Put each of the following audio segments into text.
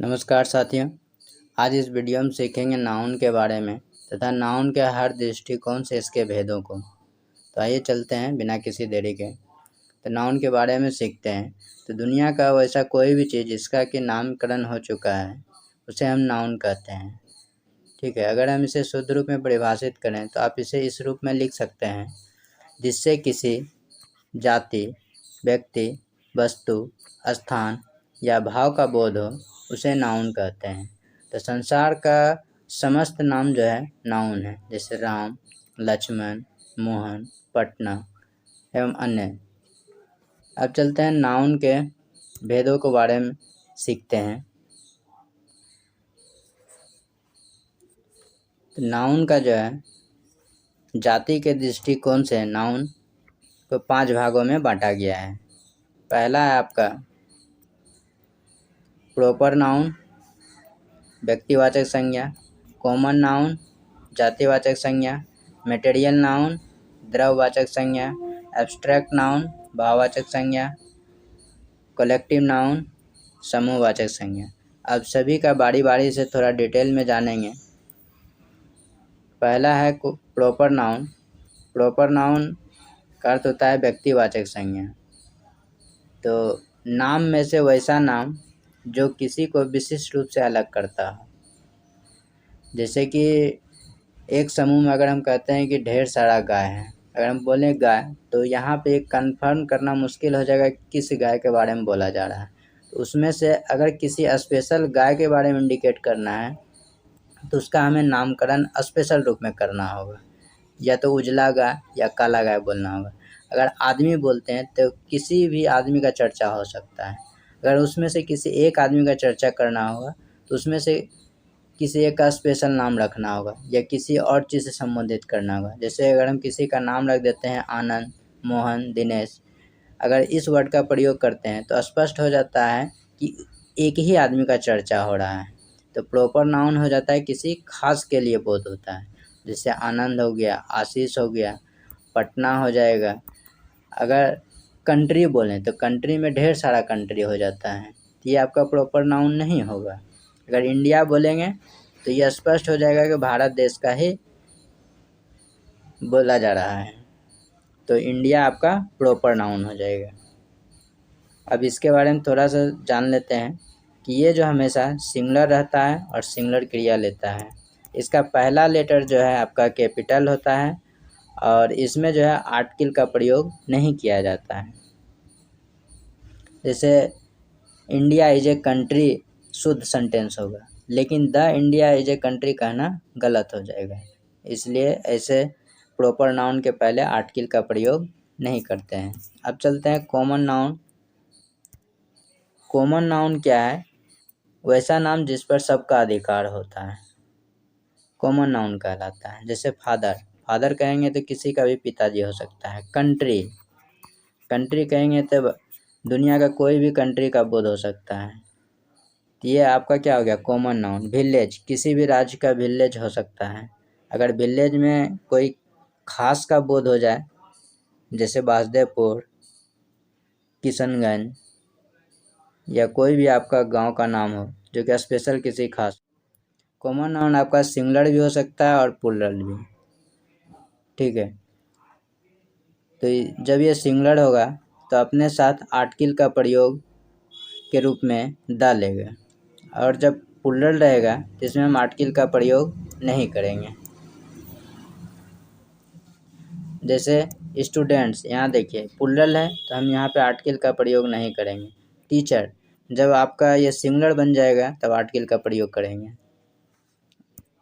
नमस्कार साथियों, आज इस वीडियो में सीखेंगे नाउन के बारे में तथा नाउन के हर दृष्टिकोण से इसके भेदों को। तो आइए चलते हैं बिना किसी देरी के। तो नाउन के बारे में सीखते हैं। तो दुनिया का वैसा कोई भी चीज़ जिसका कि नामकरण हो चुका है उसे हम नाउन कहते हैं। ठीक है, अगर हम इसे शुद्ध रूप में परिभाषित करें तो आप इसे इस रूप में लिख सकते हैं, जिससे किसी जाति, व्यक्ति, वस्तु, स्थान या भाव का बोध हो उसे नाउन कहते हैं। तो संसार का समस्त नाम जो है नाउन है, जैसे राम, लक्ष्मण, मोहन, पटना एवं अन्य। अब चलते हैं नाउन के भेदों के बारे में सीखते हैं। तो नाउन का जो है जाति के दृष्टिकोण से नाउन को 5 भागों में बांटा गया है। पहला है आपका प्रॉपर नाउन, व्यक्तिवाचक संज्ञा, कॉमन नाउन, जातिवाचक संज्ञा, मटेरियल नाउन, द्रव्यवाचक संज्ञा, एब्स्ट्रैक्ट नाउन, भाववाचक संज्ञा, कलेक्टिव नाउन, समूहवाचक संज्ञा। अब सभी का बारी बारी से थोड़ा डिटेल में जानेंगे। पहला है प्रॉपर नाउन। प्रॉपर नाउन का अर्थ होता है व्यक्तिवाचक संज्ञा। तो नाम में से वैसा नाम जो किसी को विशिष्ट रूप से अलग करता हो। जैसे कि एक समूह में अगर हम कहते हैं कि ढेर सारा गाय है, अगर हम बोलें गाय, तो यहाँ पे कंफर्म करना मुश्किल हो जाएगा किस गाय के बारे में बोला जा रहा है। तो उसमें से अगर किसी स्पेशल गाय के बारे में इंडिकेट करना है तो उसका हमें नामकरण स्पेशल रूप में करना होगा, या तो उजला गाय या काला गाय बोलना होगा। अगर आदमी बोलते हैं तो किसी भी आदमी का चर्चा हो सकता है। अगर उसमें से किसी एक आदमी का चर्चा करना होगा तो उसमें से किसी एक का स्पेशल नाम रखना होगा या किसी और चीज़ से संबंधित करना होगा। जैसे अगर हम किसी का नाम रख देते हैं आनंद, मोहन, दिनेश, अगर इस वर्ड का प्रयोग करते हैं तो स्पष्ट हो जाता है कि एक ही आदमी का चर्चा हो रहा है। तो प्रॉपर नाउन हो जाता है किसी खास के लिए बोध होता है। जैसे आनंद हो गया, आशीष हो गया, पटना हो जाएगा। अगर कंट्री बोलें तो कंट्री में ढेर सारा कंट्री हो जाता है, तो ये आपका प्रॉपर नाउन नहीं होगा। अगर इंडिया बोलेंगे तो ये स्पष्ट हो जाएगा कि भारत देश का ही बोला जा रहा है, तो इंडिया आपका प्रॉपर नाउन हो जाएगा। अब इसके बारे में थोड़ा सा जान लेते हैं कि ये जो हमेशा सिंगुलर रहता है और सिंगुलर क्रिया लेता है। इसका पहला लेटर जो है आपका कैपिटल होता है और इसमें जो है आर्टिकल का प्रयोग नहीं किया जाता है। जैसे इंडिया इज ए कंट्री शुद्ध सेंटेंस होगा, लेकिन the India is a country कहना गलत हो जाएगा। इसलिए ऐसे प्रॉपर नाउन के पहले आर्टिकल का प्रयोग नहीं करते हैं। अब चलते हैं कॉमन नाउन। कॉमन नाउन क्या है? वैसा नाम जिस पर सबका अधिकार होता है, कॉमन नाउन कहलाता है। जैसे फादर, फादर कहेंगे तो किसी का भी पिताजी हो सकता है। कंट्री, कंट्री कहेंगे तो दुनिया का कोई भी कंट्री का बोध हो सकता है। ये आपका क्या हो गया? Common noun. विलेज, किसी भी राज्य का विलेज हो सकता है। अगर विलेज में कोई खास का बोध हो जाए, जैसे वासुदेवपुर, किशनगंज, या कोई भी आपका गांव का नाम हो जो कि स्पेशल किसी खास। कॉमन नाउन आपका सिंगुलर भी हो सकता है और प्लूरल भी। ठीक है, तो जब ये सिंगुलर होगा तो अपने साथ आर्टिकल का प्रयोग के रूप में द लेगा, और जब प्लूरल रहेगा तो इसमें हम आर्टिकल का प्रयोग नहीं करेंगे। जैसे स्टूडेंट्स, यहाँ देखिए प्लूरल है तो हम यहाँ पे आर्टिकल का प्रयोग नहीं करेंगे। टीचर, जब आपका ये सिंगुलर बन जाएगा तब आर्टिकल का प्रयोग करेंगे।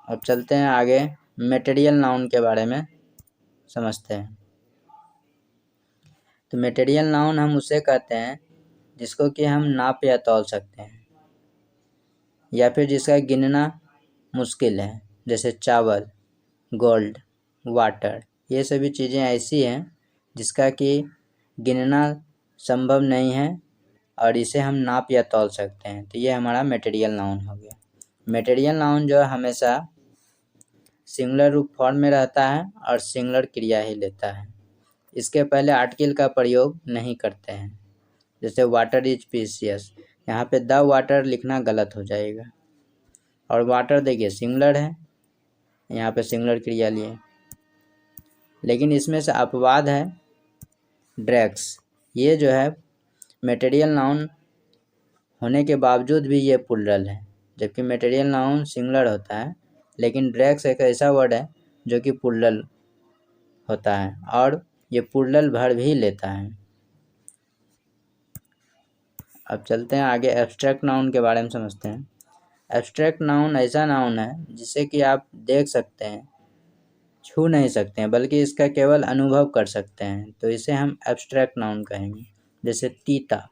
अब चलते हैं आगे, मटेरियल नाउन के बारे में समझते हैं। तो मटेरियल नाउन हम उसे कहते हैं जिसको कि हम नाप या तौल सकते हैं, या फिर जिसका गिनना मुश्किल है। जैसे चावल, गोल्ड, वाटर, ये सभी चीज़ें ऐसी हैं जिसका कि गिनना संभव नहीं है और इसे हम नाप या तौल सकते हैं। तो ये हमारा मटेरियल नाउन हो गया। मटेरियल नाउन जो हमेशा सिंगुलर रूप फॉर्म में रहता है और सिंगुलर क्रिया ही लेता है। इसके पहले आर्टिकल का प्रयोग नहीं करते हैं। जैसे वाटर इज प्रीशियस, यहाँ पे द वाटर लिखना गलत हो जाएगा। और वाटर देखिए सिंगुलर है, यहाँ पे सिंगुलर क्रिया लिए, लेकिन इसमें से अपवाद है ड्रैग्स। ये जो है मटेरियल नाउन होने के बावजूद भी ये प्लूरल है, जबकि मटेरियल नाउन सिंगुलर होता है, लेकिन ड्रैग्स एक ऐसा वर्ड है जो कि प्लूरल होता है और ये प्लूरल वर्ब भी लेता है। अब चलते हैं आगे, एब्स्ट्रैक्ट नाउन के बारे में समझते हैं। एब्स्ट्रैक्ट नाउन ऐसा नाउन है जिसे कि आप देख सकते हैं, छू नहीं सकते हैं, बल्कि इसका केवल अनुभव कर सकते हैं, तो इसे हम एब्स्ट्रैक्ट नाउन कहेंगे। जैसे तीता,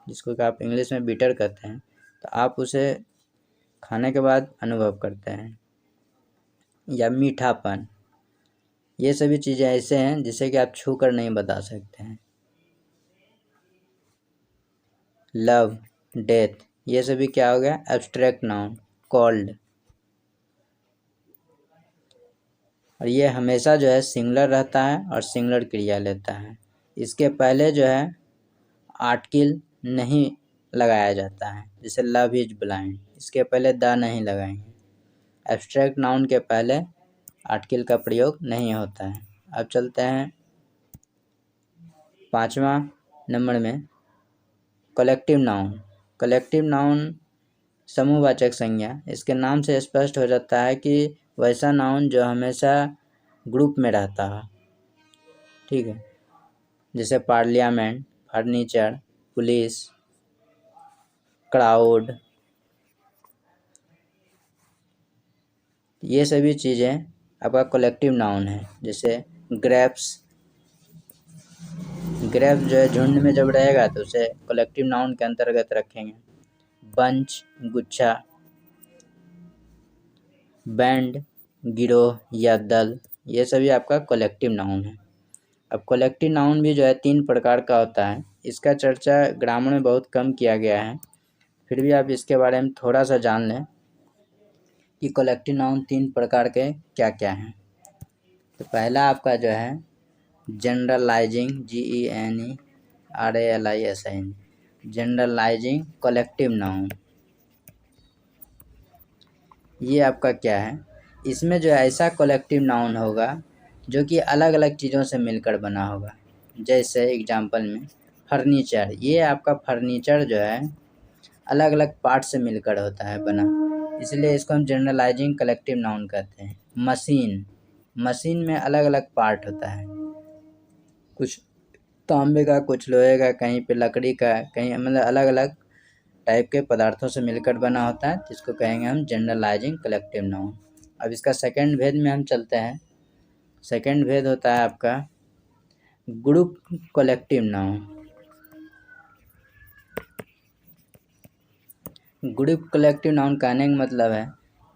जिसको कि आप इंग्लिश में बिटर कहते हैं, तो आप उसे खाने के बाद अनुभव करते हैं। या मीठापन, ये सभी चीज़ें ऐसे हैं जिसे कि आप छू कर नहीं बता सकते हैं। लव, डेथ, ये सभी क्या हो गया, एब्स्ट्रैक्ट नाउन। कॉल्ड, और ये हमेशा जो है सिंगुलर रहता है और सिंगुलर क्रिया लेता है। इसके पहले जो है आर्टिकल नहीं लगाया जाता है, जैसे लव इज ब्लाइंड, इसके पहले द नहीं लगाएंगे। एब्स्ट्रैक्ट नाउन के पहले आर्टिकल का प्रयोग नहीं होता है। अब चलते हैं 5वां नंबर में, कलेक्टिव नाउन। कलेक्टिव नाउन समूहवाचक संज्ञा। इसके नाम से स्पष्ट हो जाता है कि वैसा नाउन जो हमेशा ग्रुप में रहता है, ठीक है, जैसे पार्लियामेंट, फर्नीचर, पुलिस, क्राउड, ये सभी चीज़ें आपका कलेक्टिव नाउन है। जैसे ग्रेप्स, ग्रेप्स जो है झुंड में जब रहेगा तो उसे कलेक्टिव नाउन के अंतर्गत रखेंगे। बंच, गुच्छा, बैंड, गिरोह या दल, ये सभी आपका कलेक्टिव नाउन है। अब कलेक्टिव नाउन भी जो है 3 प्रकार का होता है। इसका चर्चा ग्रामर में बहुत कम किया गया है, फिर भी आप इसके बारे में थोड़ा सा जान लें कि कलेक्टिव नाउन 3 प्रकार के क्या क्या हैं। तो पहला आपका जो है generalizing, GENERALIZING, generalizing collective noun. ये आपका क्या है, इसमें जो ऐसा कलेक्टिव नाउन होगा जो कि अलग अलग चीज़ों से मिलकर बना होगा। जैसे एग्जांपल में फर्नीचर, ये आपका फर्नीचर जो है अलग अलग पार्ट से मिलकर होता है बना, इसलिए इसको हम जनरलाइजिंग कलेक्टिव नाउन कहते हैं। मशीन, मशीन में अलग अलग पार्ट होता है, कुछ तांबे का, कुछ लोहे का, कहीं पे लकड़ी का, कहीं मतलब अलग अलग टाइप के पदार्थों से मिलकर बना होता है, जिसको कहेंगे हम जनरलाइजिंग कलेक्टिव नाउन। अब इसका सेकंड भेद में हम चलते हैं। सेकंड भेद होता है आपका group collective noun. Group collective noun कहने का मतलब है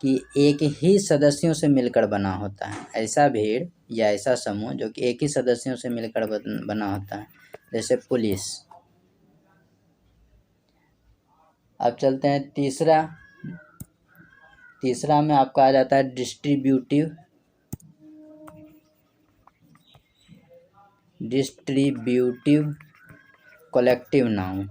कि एक ही सदस्यों से मिलकर बना होता है, ऐसा भीड़ या ऐसा समूह जो कि एक ही सदस्यों से मिलकर बना होता है, जैसे पुलिस। अब चलते हैं तीसरा में आपका आ जाता है distributive collective noun.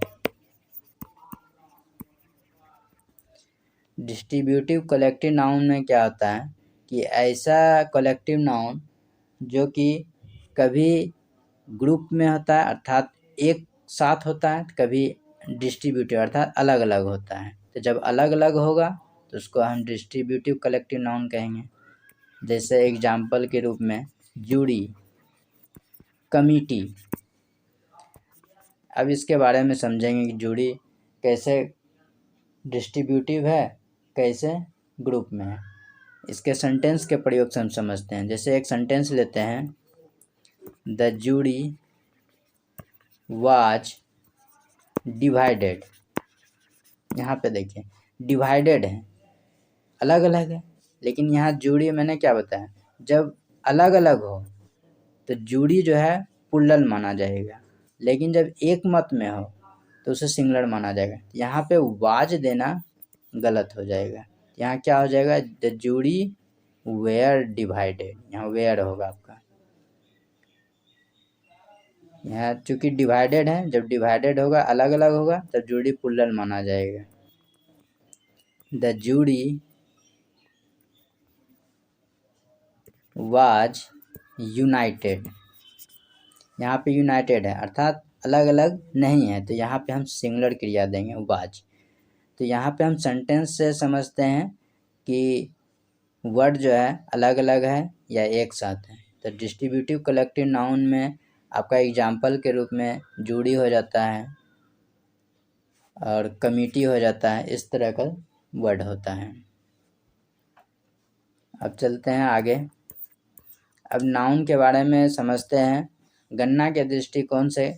Distributive collective noun में क्या होता है कि ऐसा कलेक्टिव नाउन जो कि कभी ग्रुप में होता है अर्थात एक साथ होता है, कभी डिस्ट्रीब्यूटिव अर्थात अलग अलग होता है। तो जब अलग अलग होगा तो उसको हम डिस्ट्रीब्यूटिव कलेक्टिव नाउन कहेंगे। जैसे एग्जाम्पल के रूप में जूरी, कमिटी। अब इसके बारे में समझेंगे कि जूरी कैसे डिस्ट्रीब्यूटिव है, कैसे ग्रुप में है। इसके सेंटेंस के प्रयोग से हम समझते हैं। जैसे एक सेंटेंस लेते हैं, द जूरी वाज डिवाइडेड। यहाँ पे देखिए डिवाइडेड है, अलग अलग है, लेकिन यहाँ जूरी मैंने क्या बताया, जब अलग अलग हो तो जूरी जो है प्लूरल माना जाएगा, लेकिन जब एक मत में हो तो उसे सिंगुलर माना जाएगा। यहाँ पे वाज देना गलत हो जाएगा, यहाँ क्या हो जाएगा, द जूरी वेयर डिवाइडेड, यहाँ वेयर होगा आपका। यहाँ चूंकि डिवाइडेड है, जब डिवाइडेड होगा अलग अलग होगा तब जुड़ी प्लूरल माना जाएगा। द जुड़ी वाज यूनाइटेड, यहाँ पे यूनाइटेड है अर्थात अलग अलग नहीं है, तो यहाँ पे हम सिंगुलर क्रिया देंगे वाज। तो यहाँ पे हम सेंटेंस से समझते हैं कि वर्ड जो है अलग अलग है या एक साथ है। तो डिस्ट्रीब्यूटिव कलेक्टिव नाउन में आपका एग्जाम्पल के रूप में जूडी हो जाता है और कमिटी हो जाता है, इस तरह का वर्ड होता है। अब चलते हैं आगे। अब नाउन के बारे में समझते हैं। गणना के दृष्टिकोण से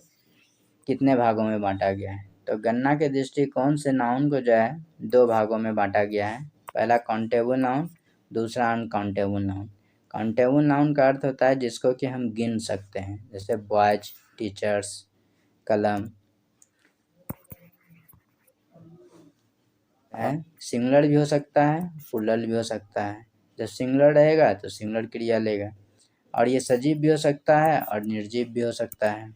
कितने भागों में बांटा गया है? तो गणना के दृष्टिकोण से नाउन को जो है दो भागों में बांटा गया है। पहला काउंटेबल नाउन, दूसरा अनकाउंटेबल नाउन। काउंटेबल नाउन का अर्थ होता है जिसको कि हम गिन सकते हैं, जैसे बॉयज, टीचर्स, कलम है। सिंगुलर भी हो सकता है, प्लूरल भी हो सकता है। जब सिंगुलर रहेगा तो सिंगुलर क्रिया लेगा, और ये सजीव भी हो सकता है और निर्जीव भी हो सकता है।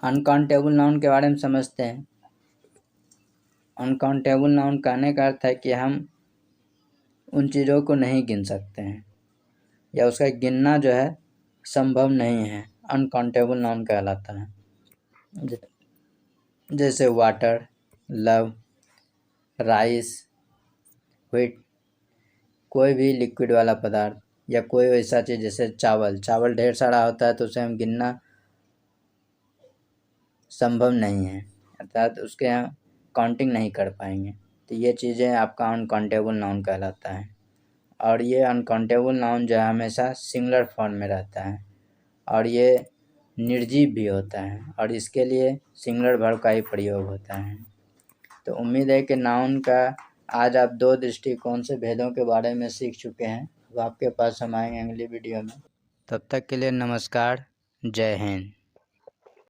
अनकाउंटेबल नाउन के बारे में समझते हैं। अनकाउंटेबल नाउन कहने का अर्थ है कि हम उन चीज़ों को नहीं गिन सकते हैं या उसका गिनना जो है संभव नहीं है, अनकाउंटेबल नाउन कहलाता है। जैसे वाटर, लव, राइस, व्हीट, कोई भी लिक्विड वाला पदार्थ या कोई ऐसा चीज़ जैसे चावल ढेर सारा होता है तो उसे हम गिनना संभव नहीं है, अर्थात उसके यहाँ काउंटिंग नहीं कर पाएंगे। तो ये चीज़ें आपका अनकाउंटेबल नाउन कहलाता है। और ये अनकाउंटेबल नाउन जो है हमेशा सिंगुलर फॉर्म में रहता है और ये निर्जीव भी होता है और इसके लिए सिंगुलर वर्ब का ही प्रयोग होता है। तो उम्मीद है कि नाउन का आज आप दो दृष्टिकोण से भेदों के बारे में सीख चुके हैं। अब आपके पास हम आएंगे अगली वीडियो में। तब तक के लिए नमस्कार, जय हिंद।